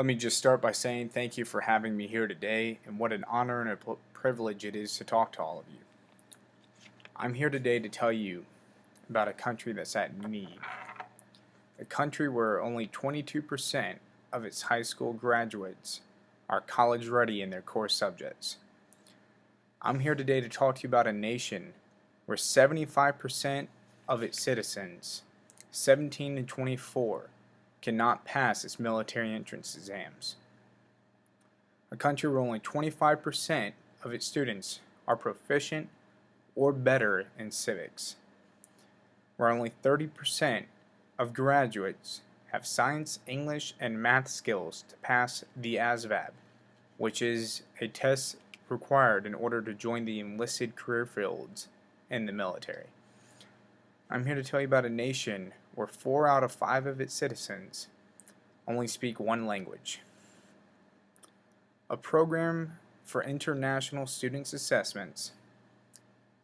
Let me just start by saying thank you for having me here today, and what an honor and a privilege it is to talk to all of you. I'm here today to tell you about a country that's at need. A country where only 22% of its high school graduates are college ready in their core subjects. I'm here today to talk to you about a nation where 75% of its citizens, 17 to 24, cannot pass its military entrance exams. A country where only 25% of its students are proficient or better in civics. Where only 30% of graduates have science, English, and math skills to pass the ASVAB, which is a test required in order to join the enlisted career fields in the military. I'm here to tell you about a nation where 4 out of 5 of its citizens only speak one language. A program for international students' assessments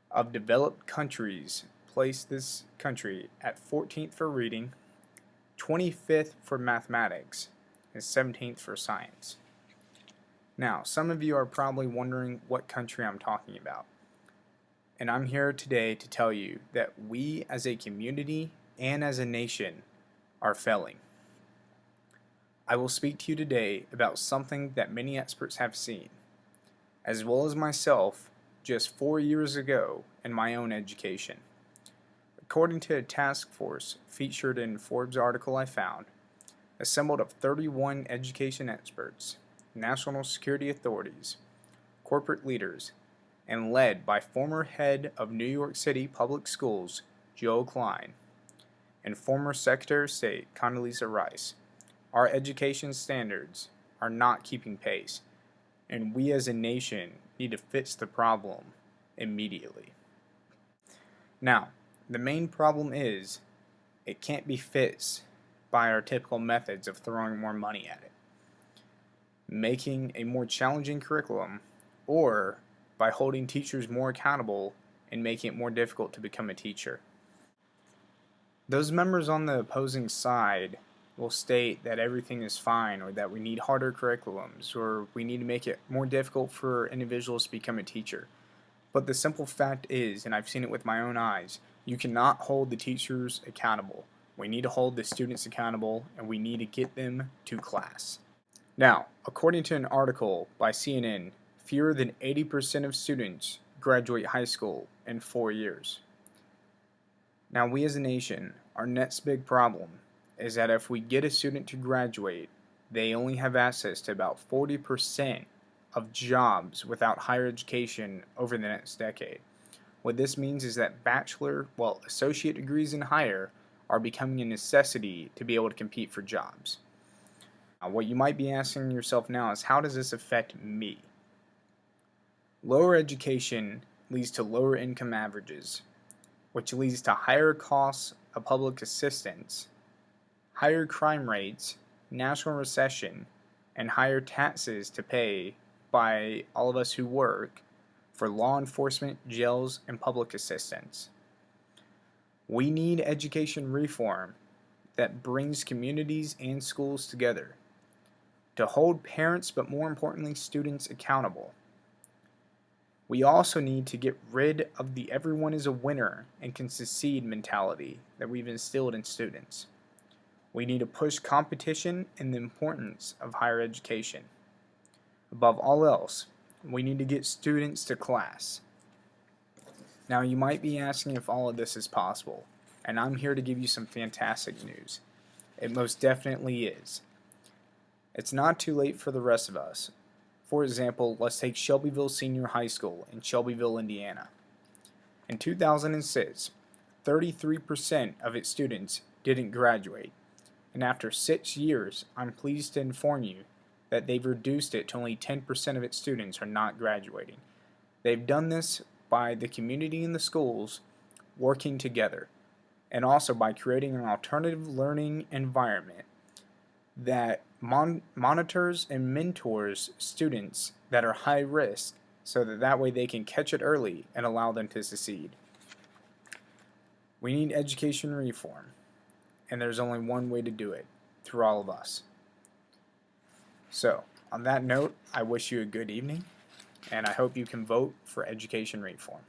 of developed countries placed this country at 14th for reading, 25th for mathematics, and 17th for science. Now, some of you are probably wondering what country I'm talking about. And I'm here today to tell you that we as a community and as a nation are failing. I will speak to you today about something that many experts have seen, as well as myself just 4 years ago in my own education. According to a task force featured in Forbes article I found, assembled of 31 education experts, national security authorities, corporate leaders, and led by former head of New York City Public Schools, Joe Klein, and former Secretary of State, Condoleezza Rice, our education standards are not keeping pace, and we as a nation need to fix the problem immediately. Now, the main problem is it can't be fixed by our typical methods of throwing more money at it, making a more challenging curriculum, or by holding teachers more accountable and making it more difficult to become a teacher. Those members on the opposing side will state that everything is fine, or that we need harder curriculums, or we need to make it more difficult for individuals to become a teacher. But the simple fact is, and I've seen it with my own eyes, you cannot hold the teachers accountable. We need to hold the students accountable, and we need to get them to class. Now, according to an article by CNN, fewer than 80% of students graduate high school in 4 years. Now, we as a nation, our next big problem is that if we get a student to graduate, they only have access to about 40% of jobs without higher education over the next decade. What this means is that associate degrees and higher are becoming a necessity to be able to compete for jobs. Now, what you might be asking yourself now is, how does this affect me? Lower education leads to lower income averages, which leads to higher costs of public assistance, higher crime rates, national recession, and higher taxes to pay by all of us who work for law enforcement, jails, and public assistance. We need education reform that brings communities and schools together to hold parents, but more importantly, students accountable. We also need to get rid of the everyone is a winner and can succeed mentality that we've instilled in students. We need to push competition and the importance of higher education. Above all else, we need to get students to class. Now, you might be asking if all of this is possible, and I'm here to give you some fantastic news. It most definitely is. It's not too late for the rest of us. For example, let's take Shelbyville Senior High School in Shelbyville, Indiana. In 2006, 33% of its students didn't graduate, and after 6 years, I'm pleased to inform you that they've reduced it to only 10% of its students are not graduating. They've done this by the community and the schools working together, and also by creating an alternative learning environment that monitors and mentors students that are high risk, so that way they can catch it early and allow them to succeed. We need education reform, and there's only one way to do it, through all of us. So, on that note, I wish you a good evening, and I hope you can vote for education reform.